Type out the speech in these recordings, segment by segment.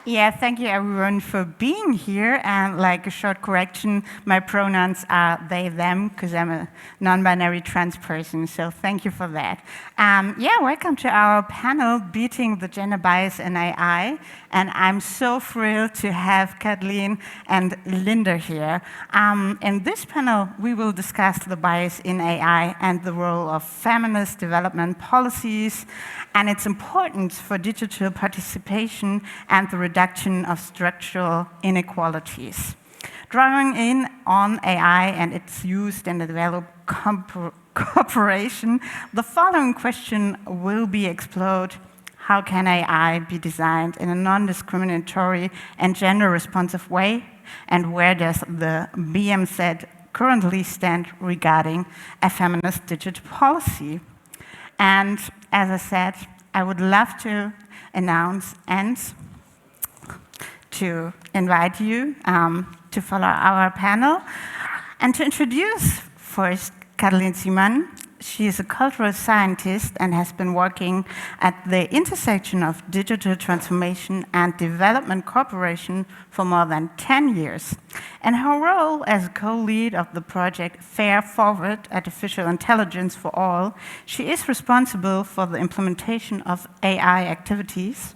Yeah, thank you everyone for being here. And like a short correction, my pronouns are they, them, because I'm a non-binary trans person, so thank you for that. Yeah, welcome to our panel, Beating the Gender Bias in AI. And I'm so thrilled to have Kathleen and Linda here. In this panel, we will discuss the bias in AI and the role of feminist development policies and its importance for digital participation and the reduction of structural inequalities. Drawing in on AI and its use in the developed cooperation, the following question will be explored. How can AI be designed in a non-discriminatory and gender-responsive way? And where does the BMZ currently stand regarding a feminist digital policy? And as I said, I would love to announce and to invite you to follow our panel and to introduce first Kathleen Simon. She is a cultural scientist and has been working at the intersection of digital transformation and development cooperation for more than 10 years. In her role as co-lead of the project Fair Forward, Artificial Intelligence for All, she is responsible for the implementation of AI activities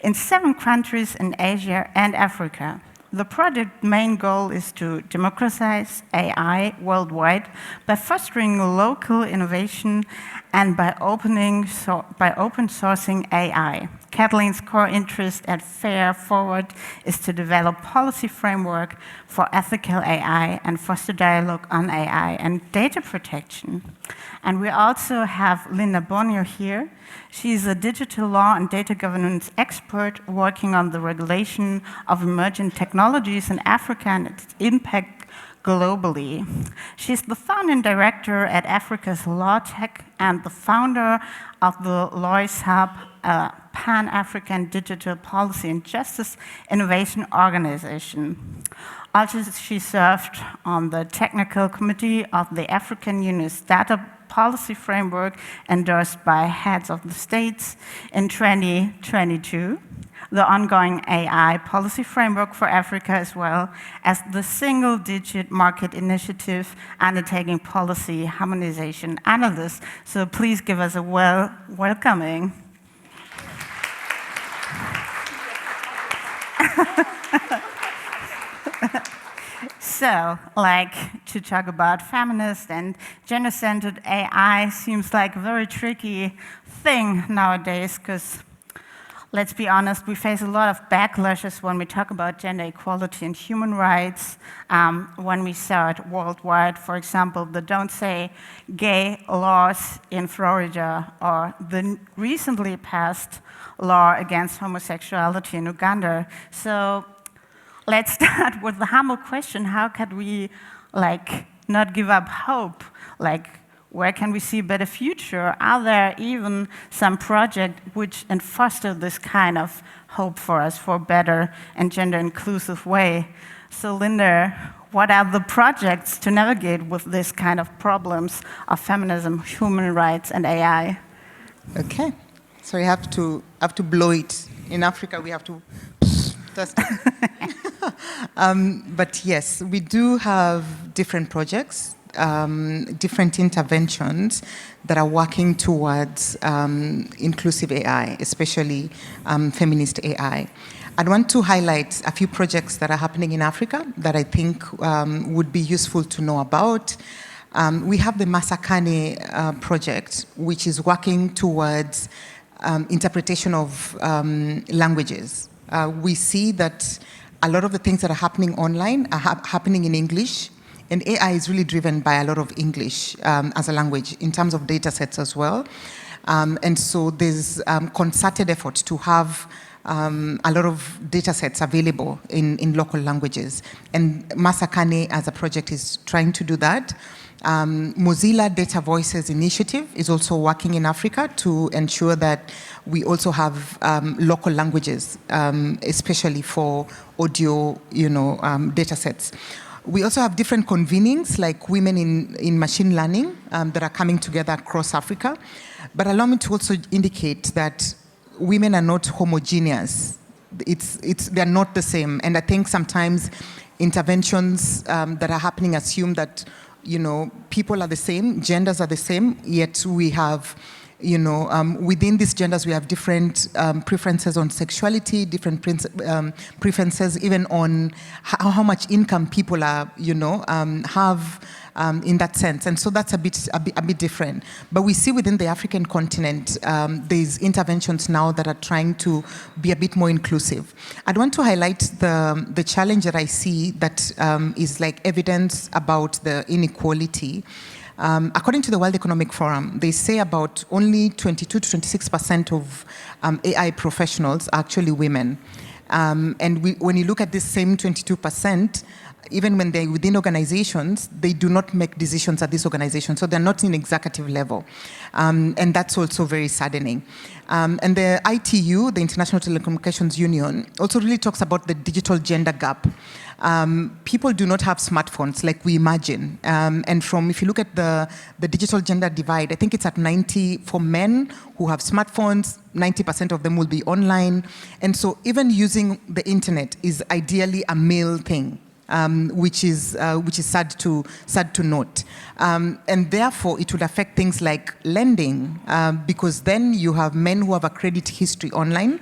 in 7 countries in Asia and Africa. The project's main goal is to democratize AI worldwide by fostering local innovation and by open sourcing AI. Kathleen's core interest at Fair Forward is to develop policy framework for ethical AI and foster dialogue on AI and data protection. And we also have Linda Bonio here. She's a digital law and data governance expert working on the regulation of emerging technologies in Africa and its impact globally. She's the founding director at Africa's Law Tech and the founder of the Lois Hub, a Pan-African digital policy and justice innovation organization. Also, she served on the technical committee of the African Union's data policy framework endorsed by heads of the states in 2022, the ongoing AI policy framework for Africa, as well as the single-digit market initiative undertaking policy harmonization analysis. So please give us a welcoming. So, to talk about feminist and gender-centered AI seems like a very tricky thing nowadays, because let's be honest, we face a lot of backlashes when we talk about gender equality and human rights. When we saw it worldwide, for example, the Don't Say Gay laws in Florida, or the recently passed law against homosexuality in Uganda. So let's start with the humble question: how can we, not give up hope? Where can we see a better future? Are there even some projects which foster this kind of hope for us for a better and gender-inclusive way? So, Linda, what are the projects to navigate with this kind of problems of feminism, human rights, and AI? Okay, so you have to blow it. In Africa, we have to test it. But yes, we do have different projects. Different interventions that are working towards inclusive AI, especially feminist AI. I'd want to highlight a few projects that are happening in Africa that I think would be useful to know about. We have the Masakane project, which is working towards interpretation of languages. We see that a lot of the things that are happening online are happening in English. And AI is really driven by a lot of English as a language in terms of data sets as well. And so there's concerted effort to have a lot of data sets available in local languages. And Masakane as a project is trying to do that. Mozilla Data Voices Initiative is also working in Africa to ensure that we also have local languages, especially for audio, data sets. We also have different convenings, like women in machine learning, that are coming together across Africa. But allow me to also indicate that women are not homogeneous. they're not the same. And I think sometimes interventions that are happening assume that, people are the same, genders are the same, yet we have, within these genders, we have different preferences on sexuality, different preferences even on how much income people are, have in that sense. And so that's a bit different. But we see within the African continent, there's interventions now that are trying to be a bit more inclusive. I'd want to highlight the challenge that I see that is like evidence about the inequality. According to the World Economic Forum, they say about only 22 to 26% of AI professionals are actually women. And when you look at this same 22%, even when they're within organizations, they do not make decisions at this organization. So they're not in executive level. And that's also very saddening. And the ITU, the International Telecommunications Union, also really talks about the digital gender gap. People do not have smartphones like we imagine. And if you look at the digital gender divide, I think it's at 90 for men who have smartphones, 90% of them will be online. And so even using the internet is ideally a male thing. Which is sad to note, and therefore it would affect things like lending, because then you have men who have a credit history online.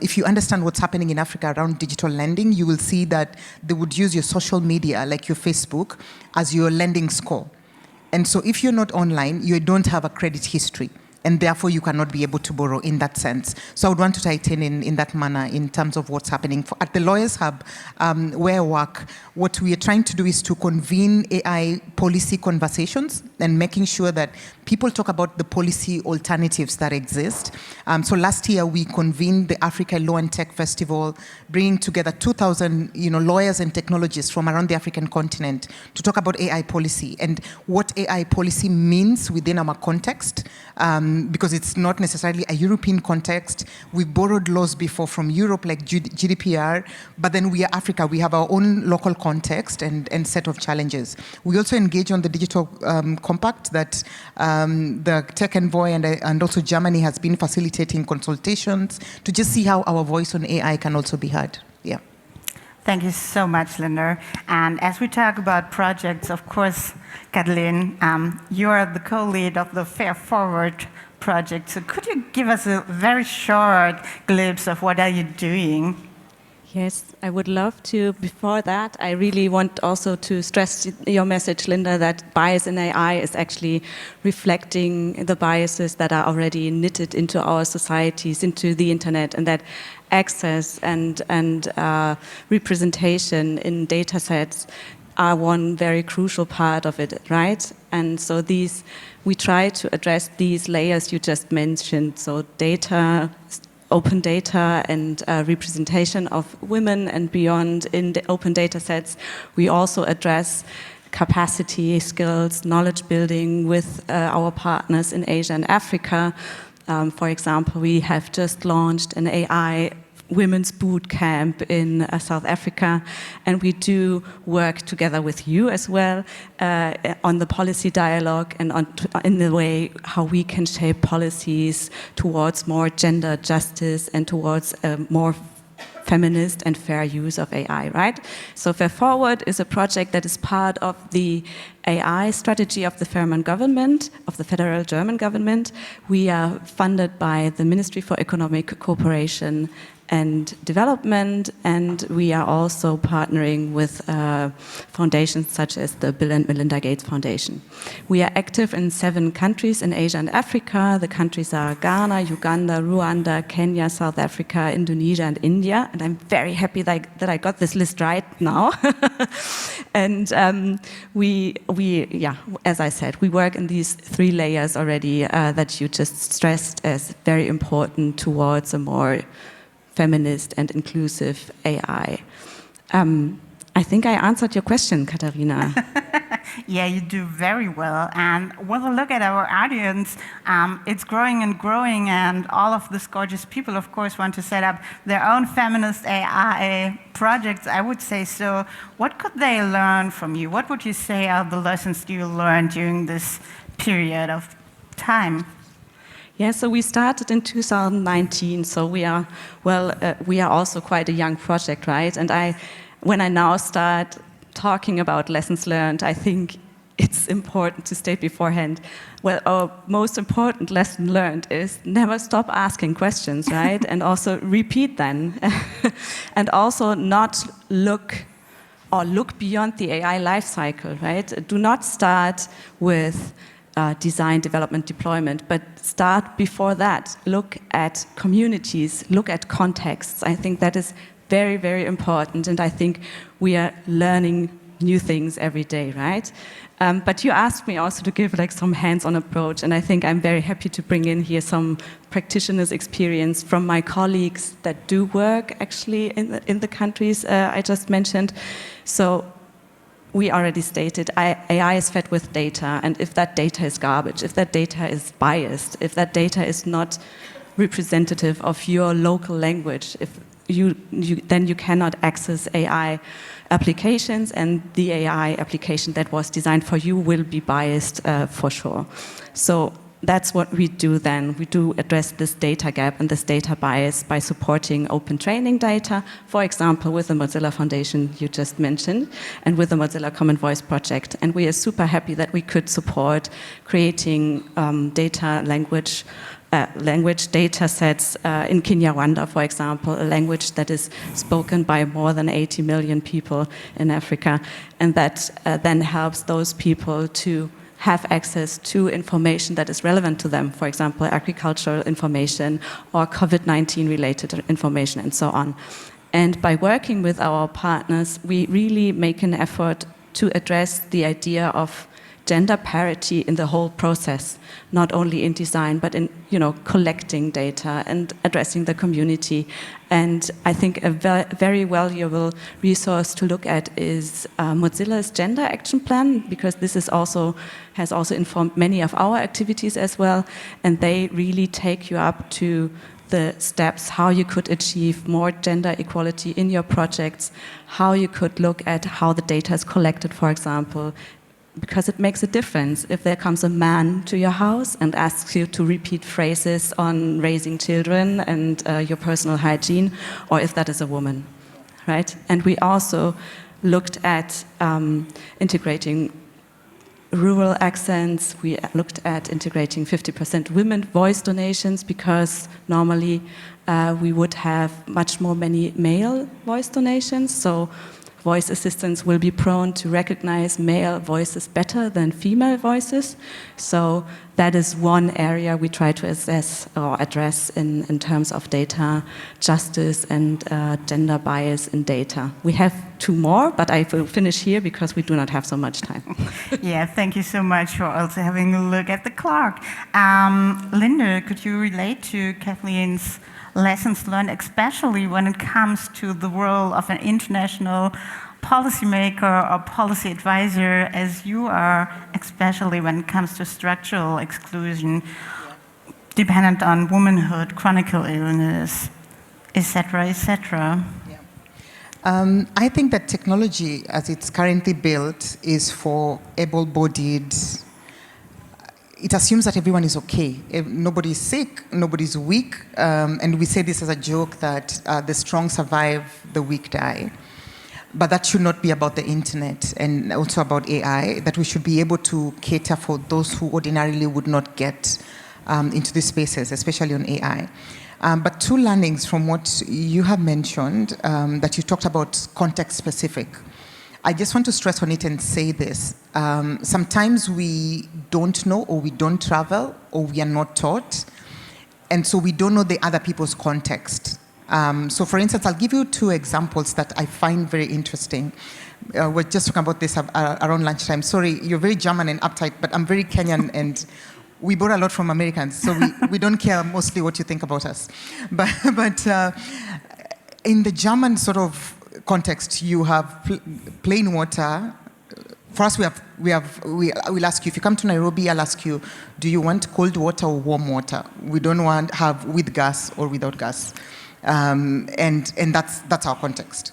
If you understand what's happening in Africa around digital lending, you will see that they would use your social media, like your Facebook, as your lending score. And so if you're not online, you don't have a credit history. And therefore, you cannot be able to borrow in that sense. So I would want to tighten in that manner in terms of what's happening. At the Lawyers Hub, where I work, what we are trying to do is to convene AI policy conversations and making sure that people talk about the policy alternatives that exist. So last year, we convened the Africa Law and Tech Festival, bringing together 2,000 lawyers and technologists from around the African continent to talk about AI policy and what AI policy means within our context. Because it's not necessarily a European context. We borrowed laws before from Europe, like GDPR, but then we are Africa. We have our own local context and set of challenges. We also engage on the digital compact that the Tech Envoy and also Germany has been facilitating consultations to just see how our voice on AI can also be heard. Yeah. Thank you so much, Linda. And as we talk about projects, of course, Kathleen, you're the co-lead of the Fair Forward project. So could you give us a very short glimpse of what are you doing? Yes, I would love to. Before that, I really want also to stress your message, Linda, that bias in AI is actually reflecting the biases that are already knitted into our societies, into the internet, and that access and representation in datasets are one very crucial part of it, right? And so we try to address these layers you just mentioned, so data, open data and representation of women and beyond in the open data sets. We also address capacity, skills, knowledge building with our partners in Asia and Africa. For example, we have just launched an AI women's boot camp in South Africa, and we do work together with you as well on the policy dialogue and in the way how we can shape policies towards more gender justice and towards a more feminist and fair use of AI, right? So Fair Forward is a project that is part of the AI strategy of the German government, of the federal German government. We are funded by the Ministry for Economic Cooperation and Development, and we are also partnering with foundations such as the Bill and Melinda Gates Foundation. We are active in 7 countries in Asia and Africa. The countries are Ghana, Uganda, Rwanda, Kenya, South Africa, Indonesia, and India. And I'm very happy that I got this list right now. And as I said, we work in these 3 layers already that you just stressed as very important towards a more feminist and inclusive AI. I think I answered your question, Katharina. Yeah, you do very well. And when we look at our audience, it's growing and growing, and all of these gorgeous people, of course, want to set up their own feminist AI projects, I would say. So what could they learn from you? What would you say are the lessons you learned during this period of time? Yeah, so we started in 2019, so we are also quite a young project, right? And when I now start talking about lessons learned, I think it's important to state beforehand, well, our most important lesson learned is never stop asking questions, right? And also repeat them. And also not look beyond the AI life cycle, right? Do not start with design, development, deployment, but start before that. Look at communities, look at contexts. I think that is very, very important, and I think we are learning new things every day, right? But you asked me also to give like some hands-on approach, and I think I'm very happy to bring in here some practitioners' experience from my colleagues that do work actually in the countries I just mentioned. So we already stated AI is fed with data, and if that data is garbage, if that data is biased, if that data is not representative of your local language, then you cannot access AI applications, and the AI application that was designed for you will be biased for sure. So that's what we do then. We do address this data gap and this data bias by supporting open training data, for example, with the Mozilla Foundation you just mentioned, and with the Mozilla Common Voice project. And we are super happy that we could support creating language data sets in Kinyarwanda, for example, a language that is spoken by more than 80 million people in Africa, and that then helps those people to have access to information that is relevant to them, for example, agricultural information or COVID-19 related information and so on. And by working with our partners, we really make an effort to address the idea of gender parity in the whole process, not only in design, but in collecting data and addressing the community. And I think a very valuable resource to look at is Mozilla's Gender Action Plan, because this has also informed many of our activities as well, and they really take you up to the steps, how you could achieve more gender equality in your projects, how you could look at how the data is collected, for example, because it makes a difference if there comes a man to your house and asks you to repeat phrases on raising children and your personal hygiene, or if that is a woman, right? And we also looked at integrating rural accents. We looked at integrating 50% women voice donations, because normally we would have many male voice donations. So voice assistants will be prone to recognize male voices better than female voices. So that is one area we try to assess or address in terms of data justice and gender bias in data. We have two more, but I will finish here because we do not have so much time. Yeah, thank you so much for also having a look at the clock. Linda, could you relate to Kathleen's lessons learned, especially when it comes to the role of an international policymaker or policy advisor, as you are, especially when it comes to structural exclusion, dependent on womanhood, chronic illness, etc., etc.? I think that technology, as it's currently built, is for able-bodied. It assumes that everyone is okay. Nobody's sick, nobody's weak. And we say this as a joke that the strong survive, the weak die. But that should not be about the internet and also about AI, that we should be able to cater for those who ordinarily would not get into these spaces, especially on AI. But two learnings from what you have mentioned, that you talked about context specific. I just want to stress on it and say this. Sometimes we don't know, or we don't travel, or we are not taught, and so we don't know the other people's context. So for instance, I'll give you two examples that I find very interesting. We're just talking about this around lunchtime. Sorry, you're very German and uptight, but I'm very Kenyan, and we borrow a lot from Americans, so we don't care mostly what you think about us. But in the German sort of context, you have plain water. For us, we'll ask you, if you come to Nairobi, I'll ask you, do you want cold water or warm water? We don't want have with gas or without gas. And that's our context.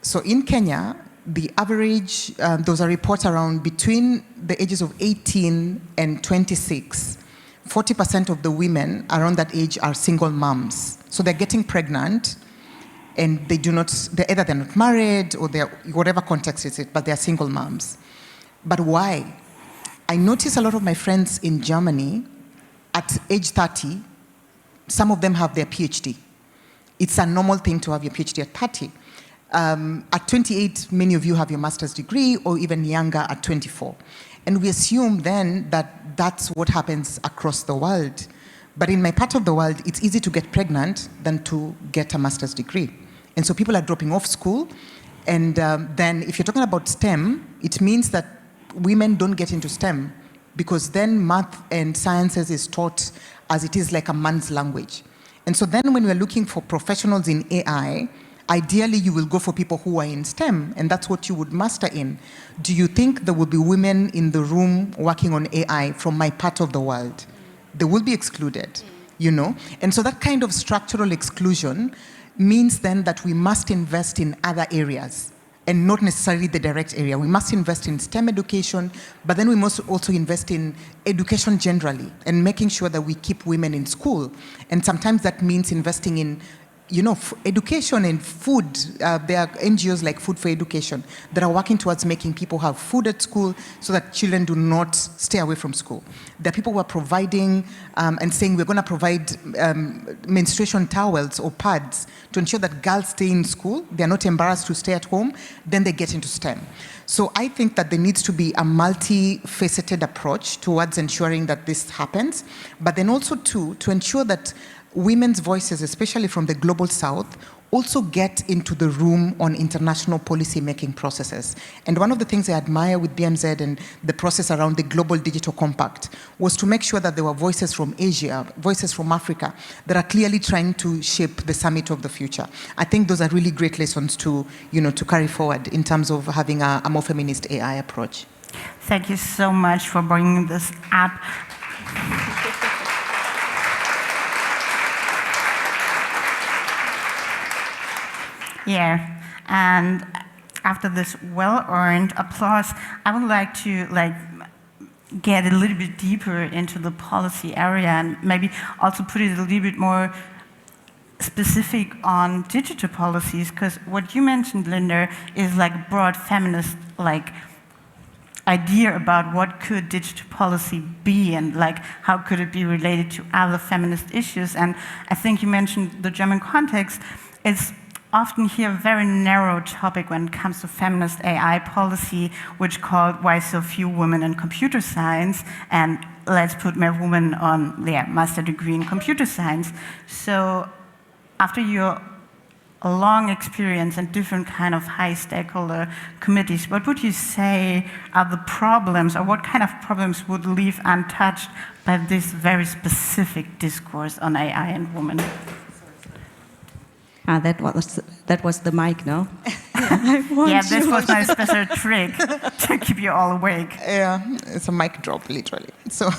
So in Kenya, the average, those are reports around between the ages of 18 and 26. 40% of the women around that age are single moms. So they're getting pregnant, and they're either not married or they're, whatever context is it, but they're single moms. But why? I notice a lot of my friends in Germany, at age 30, some of them have their PhD. It's a normal thing to have your PhD at 30. At 28, many of you have your master's degree, or even younger at 24. And we assume then that that's what happens across the world. But in my part of the world, it's easy to get pregnant than to get a master's degree. And so people are dropping off school. And then if you're talking about STEM, it means that women don't get into STEM, because then math and sciences is taught as it is like a man's language. And so then when we're looking for professionals in AI, ideally you will go for people who are in STEM, and that's what you would master in. Do you think there will be women in the room working on AI from my part of the world? They will be excluded, you know? And so that kind of structural exclusion means then that we must invest in other areas, and not necessarily the direct area. We must invest in STEM education, but then we must also invest in education generally and making sure that we keep women in school. And sometimes that means investing in, you know, education and food. There are NGOs like Food for Education that are working towards making people have food at school so that children do not stay away from school. There are people who are providing and saying we're going to provide menstruation towels or pads to ensure that girls stay in school. They're not embarrassed to stay at home. Then they get into STEM. So I think that there needs to be a multifaceted approach towards ensuring that this happens, but then also to ensure that women's voices, especially from the global south, also get into the room on international policy-making processes. And one of the things I admire with BMZ and the process around the Global Digital Compact was to make sure that there were voices from Asia, voices from Africa, that are clearly trying to shape the summit of the future. I think those are really great lessons to, you know, to carry forward in terms of having a more feminist AI approach. Thank you so much for bringing this up. Yeah, and after this well-earned applause, I would like to get a little bit deeper into the policy area and maybe also put it a little bit more specific on digital policies, because what you mentioned, Linda, is like broad feminist idea about what could digital policy be and how could it be related to other feminist issues. And I think you mentioned the German context. It's often here a very narrow topic when it comes to feminist AI policy, which called "Why So Few Women in Computer Science?" and "Let's put more women on their master degree in computer science." So after your long experience in different kind of high stakeholder committees, what would you say are the problems, or what kind of problems would leave untouched by this very specific discourse on AI and women? That was the mic, no? Yeah, this was my special trick to keep you all awake. Yeah, it's a mic drop, literally. So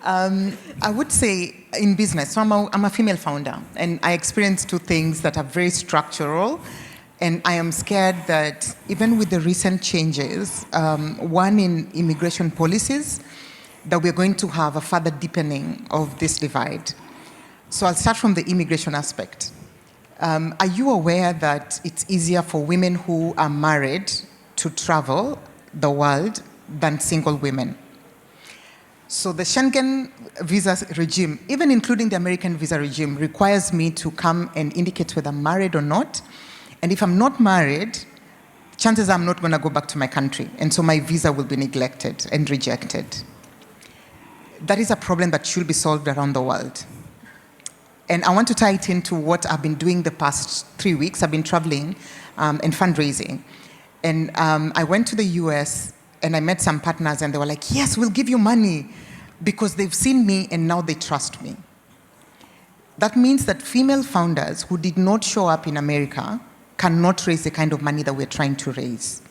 I would say in business, so I'm a female founder, and I experience two things that are very structural, and I am scared that even with the recent changes, one in immigration policies, that we're going to have a further deepening of this divide. So I'll start from the immigration aspect. Are you aware that it's easier for women who are married to travel the world than single women? So the Schengen visa regime, even including the American visa regime, requires me to come and indicate whether I'm married or not. And if I'm not married, chances are I'm not going to go back to my country. And so my visa will be neglected and rejected. That is a problem that should be solved around the world. And I want to tie it into what I've been doing the past 3 weeks. I've been traveling and fundraising. And I went to the US and I met some partners and they were like, yes, we'll give you money, because they've seen me and now they trust me. That means that female founders who did not show up in America cannot raise the kind of money that we're trying to raise.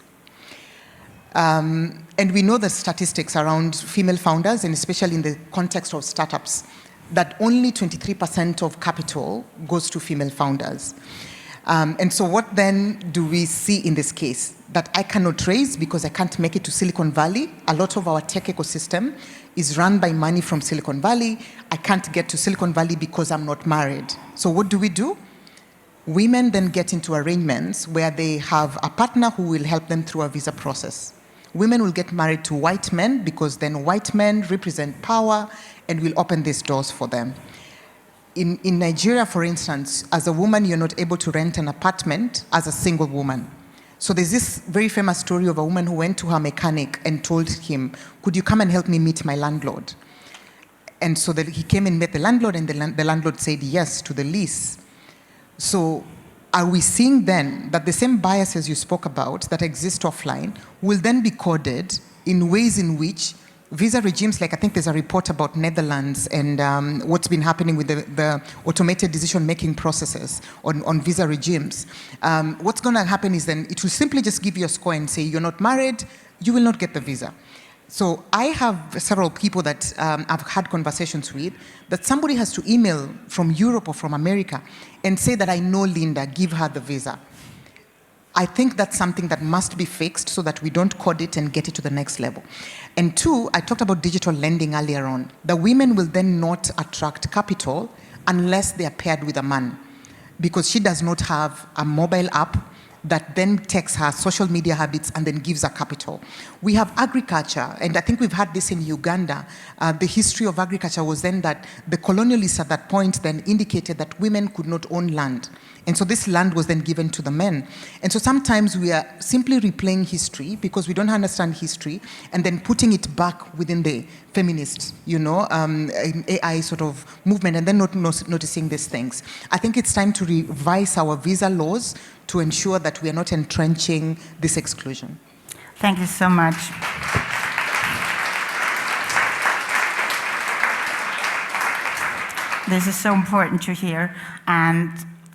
And we know the statistics around female founders, and especially in the context of startups, that only 23% of capital goes to female founders. And so what then do we see in this case? That I cannot trace because I can't make it to Silicon Valley. A lot of our tech ecosystem is run by money from Silicon Valley. I can't get to Silicon Valley because I'm not married. So what do? Women then get into arrangements where they have a partner who will help them through a visa process. Women will get married to white men because then white men represent power and will open these doors for them. In Nigeria, for instance, as a woman, you're not able to rent an apartment as a single woman. So there's this very famous story of a woman who went to her mechanic and told him, could you come and help me meet my landlord? And so he came and met the landlord, and the landlord said yes to the lease. So are we seeing then that the same biases you spoke about that exist offline will then be coded in ways in which visa regimes, like I think there's a report about Netherlands and what's been happening with the automated decision-making processes on visa regimes. What's going to happen is then it will simply just give you a score and say, you're not married, you will not get the visa. So I have several people that I've had conversations with that somebody has to email from Europe or from America and say that I know Linda, give her the visa. I think that's something that must be fixed so that we don't code it and get it to the next level. And two, I talked about digital lending earlier on. The women will then not attract capital unless they are paired with a man, because she does not have a mobile app that then takes her social media habits and then gives her capital. We have agriculture, and I think we've had this in Uganda. The history of agriculture was then that the colonialists at that point then indicated that women could not own land. And so this land was then given to the men. And so sometimes we are simply replaying history because we don't understand history and then putting it back within the feminist, AI sort of movement and then not noticing these things. I think it's time to revise our visa laws to ensure that we are not entrenching this exclusion. Thank you so much. This is so important to hear. And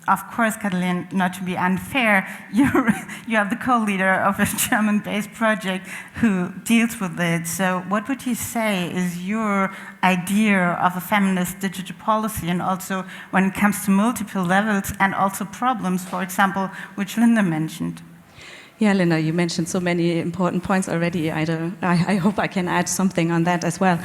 of course, Katalin, not to be unfair, you are the co-leader of a German-based project who deals with it. So what would you say is your idea of a feminist digital policy, and also when it comes to multiple levels and also problems, for example, which Linda mentioned? Yeah, Linda, you mentioned so many important points already. I hope I can add something on that as well.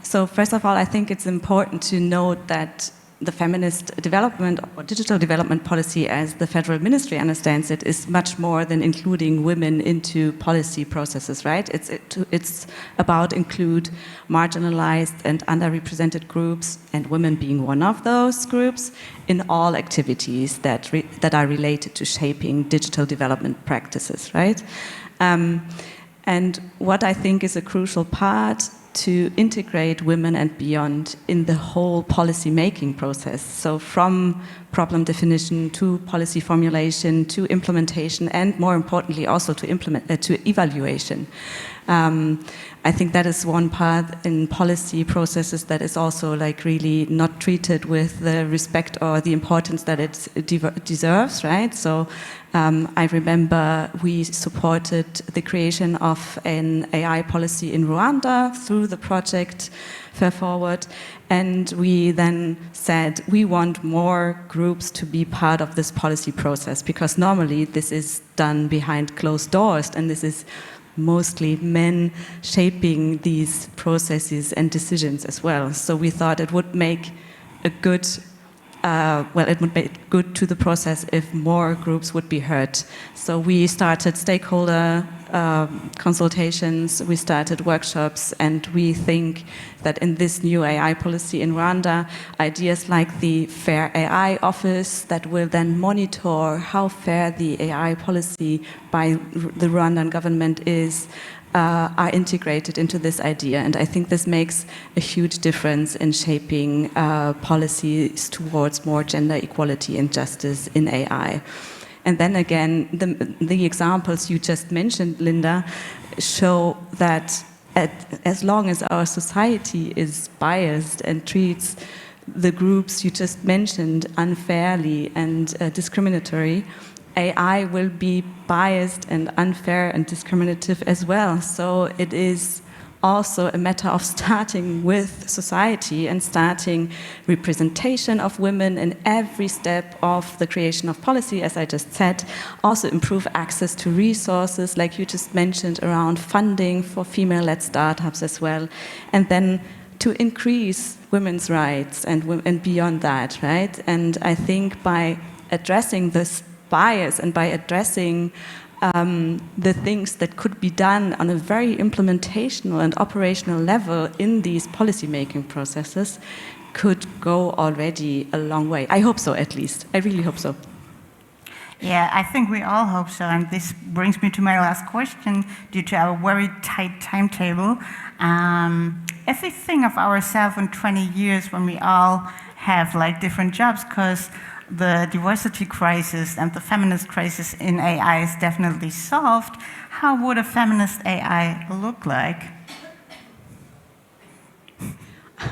So first of all, I think it's important to note that the feminist development or digital development policy, as the federal ministry understands it, is much more than including women into policy processes, right? It's about include marginalized and underrepresented groups, and women being one of those groups, in all activities that are related to shaping digital development practices, right? And what I think is a crucial part to integrate women and beyond in the whole policy-making process. So from problem definition to policy formulation to implementation, and more importantly also to evaluation. I think that is one part in policy processes that is also like really not treated with the respect or the importance that it deserves, right? So I remember we supported the creation of an AI policy in Rwanda through the project Fair Forward, and we then said we want more groups to be part of this policy process, because normally this is done behind closed doors, and this is mostly men shaping these processes and decisions as well. So we thought it would make a good, it would make good to the process if more groups would be heard. So we started stakeholder consultations, we started workshops, and we think that in this new AI policy in Rwanda, ideas like the Fair AI office that will then monitor how fair the AI policy by the Rwandan government is, are integrated into this idea. And I think this makes a huge difference in shaping policies towards more gender equality and justice in AI. And then again, the examples you just mentioned, Linda, show that as long as our society is biased and treats the groups you just mentioned unfairly and discriminatory, AI will be biased and unfair and discriminative as well. So it is also a matter of starting with society and starting representation of women in every step of the creation of policy, as I just said. Also improve access to resources, like you just mentioned, around funding for female-led startups as well. And then to increase women's rights and beyond that, right? And I think by addressing this bias and by addressing the things that could be done on a very implementational and operational level in these policy-making processes could go already a long way. I hope so, at least. I really hope so. Yeah, I think we all hope so. And this brings me to my last question, due to our very tight timetable. If we think of ourselves in 20 years when we all have like different jobs, because the diversity crisis and the feminist crisis in AI is definitely solved, how would a feminist AI look like?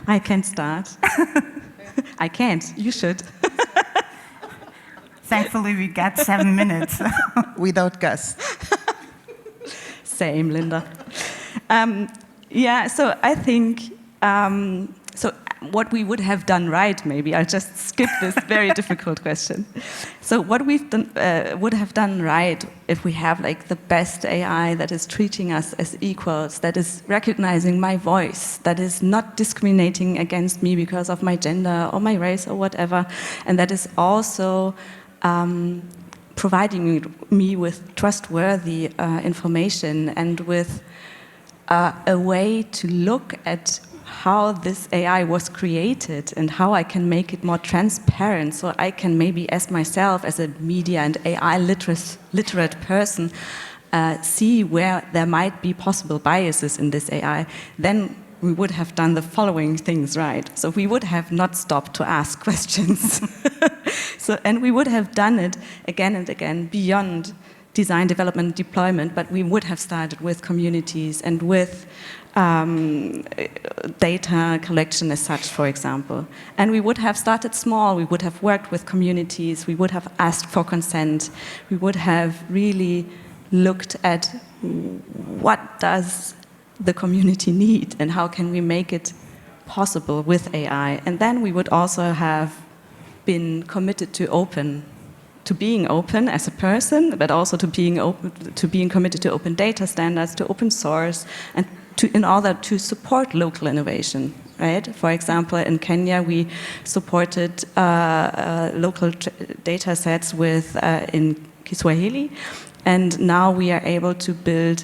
I can start. I can't. You should. Thankfully, we got 7 minutes. Without Gus. Same, Linda. Yeah, so I think, so what we would have done right, maybe, I'll just skip this very difficult question. So what we've done, would have done right if we have like the best AI that is treating us as equals, that is recognizing my voice, that is not discriminating against me because of my gender or my race or whatever, and that is also providing me with trustworthy information and with a way to look at how this AI was created and how I can make it more transparent, so I can maybe, as myself, as a media and AI literate person, see where there might be possible biases in this AI. Then we would have done the following things right. So we would have not stopped to ask questions. And we would have done it again and again beyond design, development, deployment, but we would have started with communities and with data collection as such, for example. And we would have started small, we would have worked with communities, we would have asked for consent, we would have really looked at what does the community need and how can we make it possible with AI. And then we would also have been committed to being open as a person, but also to being committed to open data standards, to open source, and in order to support local innovation, right? For example, in Kenya, we supported local data sets in Kiswahili, and now we are able to build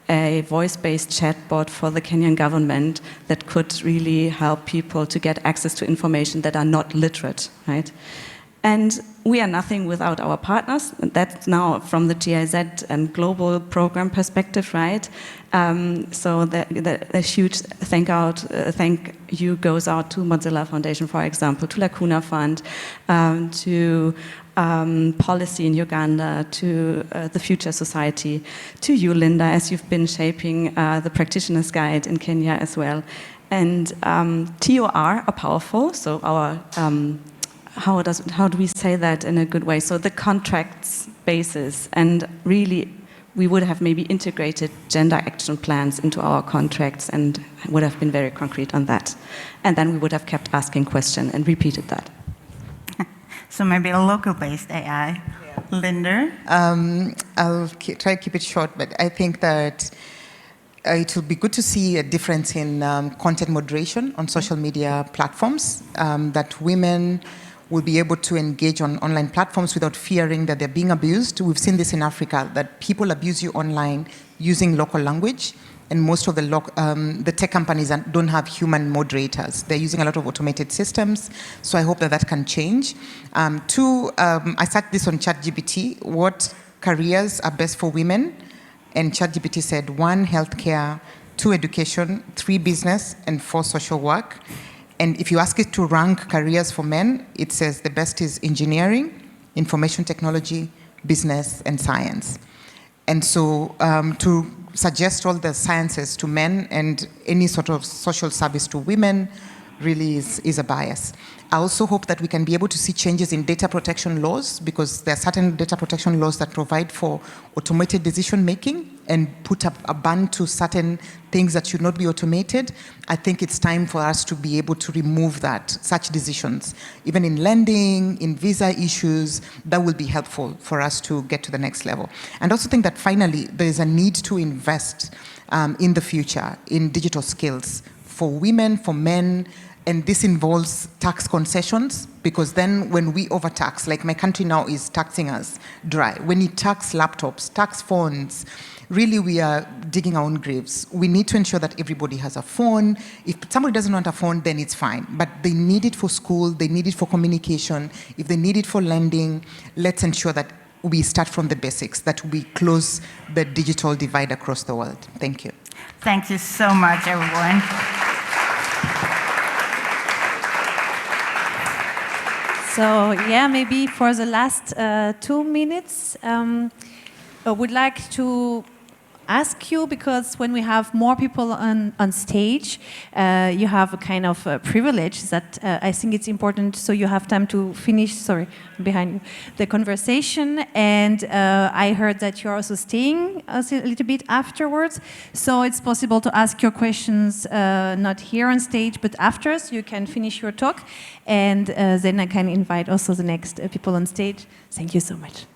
a voice-based chatbot for the Kenyan government that could really help people to get access to information that are not literate, right? And we are nothing without our partners. That's now from the GIZ and global program perspective, right? So the huge thank you goes out to Mozilla Foundation, for example, to Lacuna Fund, to Policy in Uganda, to the Future Society, to you, Linda, as you've been shaping the Practitioner's Guide in Kenya as well. And TOR are powerful, so our how do we say that in a good way? So the contracts basis, and really we would have maybe integrated gender action plans into our contracts and would have been very concrete on that. And then we would have kept asking questions and repeated that. So maybe a local-based AI. Yeah. Linda? I'll try to keep it short, but I think that it will be good to see a difference in content moderation on social media platforms, that women will be able to engage on online platforms without fearing that they're being abused. We've seen this in Africa, that people abuse you online using local language, and most of the tech companies don't have human moderators. They're using a lot of automated systems, so I hope that can change. Two, I searched this on ChatGPT, what careers are best for women, and ChatGPT said 1, healthcare, 2, education, 3, business, and 4, social work. And if you ask it to rank careers for men, it says the best is engineering, information technology, business, and science. And so to suggest all the sciences to men and any sort of social service to women, really is a bias. I also hope that we can be able to see changes in data protection laws, because there are certain data protection laws that provide for automated decision making and put up a ban to certain things that should not be automated. I think it's time for us to be able to remove such decisions. Even in lending, in visa issues, that will be helpful for us to get to the next level. And also think that finally, there is a need to invest in the future in digital skills for women, for men, and this involves tax concessions, because then when we overtax, like my country now is taxing us dry. When you tax laptops, tax phones, really we are digging our own graves. We need to ensure that everybody has a phone. If somebody doesn't want a phone, then it's fine. But they need it for school, they need it for communication. If they need it for lending, let's ensure that we start from the basics, that we close the digital divide across the world. Thank you. Thank you so much, everyone. So yeah, maybe for the last 2 minutes, I would like to ask you, because when we have more people on stage, you have a kind of privilege that I think it's important, so you have time to finish, sorry, behind you, the conversation. And I heard that you're also staying a little bit afterwards, so it's possible to ask your questions not here on stage, but after, so you can finish your talk, and then I can invite also the next people on stage. Thank you so much.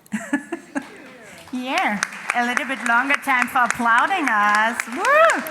Yeah, a little bit longer time for applauding us. Woo!